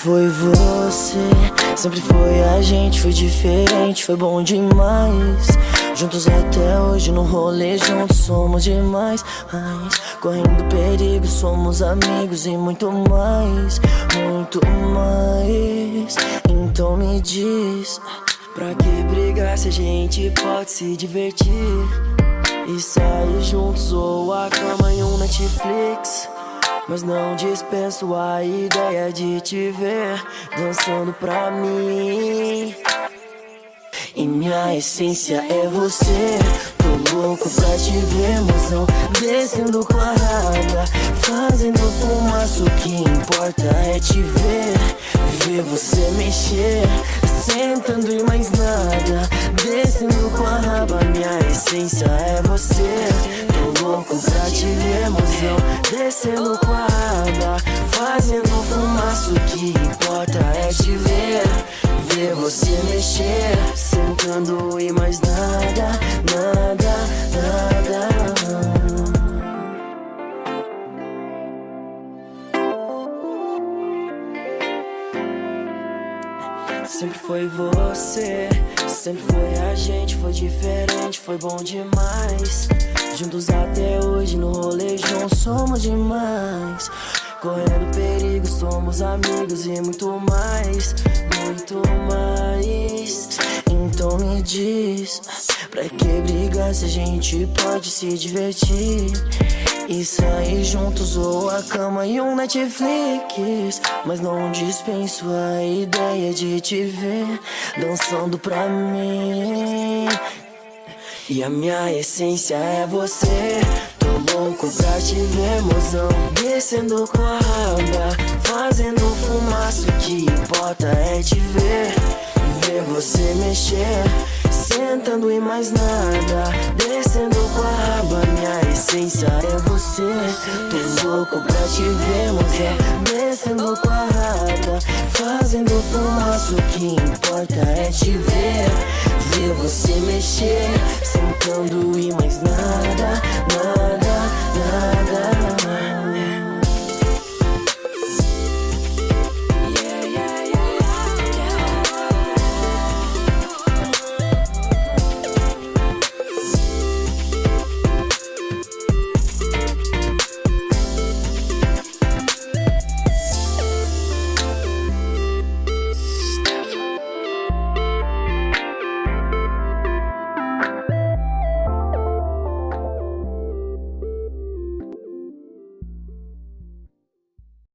foi você, sempre foi a gente, foi diferente, foi bom demais. Juntos até hoje no rolê, juntos somos demais. Correndo perigo, somos amigos e muito mais, muito mais. Então me diz, pra que brigar se a gente pode se divertir e sair juntos ou a cama em um Netflix? Mas não dispenso a ideia de te ver dançando pra mim. E minha essência é você. Tô louco pra te ver, mozão, descendo com a raba, fazendo fumaça. O que importa é te ver, ver você mexer, sentando e mais nada, descendo com a raba. Minha essência é você. Tô louco pra te ver, mozão, descendo com a raba, fazendo fumaça. O que importa é te ver, ver você mexer, sentando e mais nada, nada, nada. Sempre foi você, sempre foi a gente, foi diferente, foi bom demais. Juntos até hoje no rolê, juntos somos demais. Correndo perigo, somos amigos e muito mais, muito mais. Então me diz, pra que brigar se a gente pode se divertir e sair juntos ou a cama e um Netflix? Mas não dispenso a ideia de te ver dançando pra mim. E a minha essência é você. Tô louco pra te ver, mozão, descendo com a raba, fazendo fumaça. O que importa é te ver, ver você mexer, sentando e mais nada, descendo com a raba. Minha essência é você. Tô louco pra te ver, mozão, descendo com a raba, fazendo fumaça. O que importa é te ver, ver você mexer, sentando e mais nada,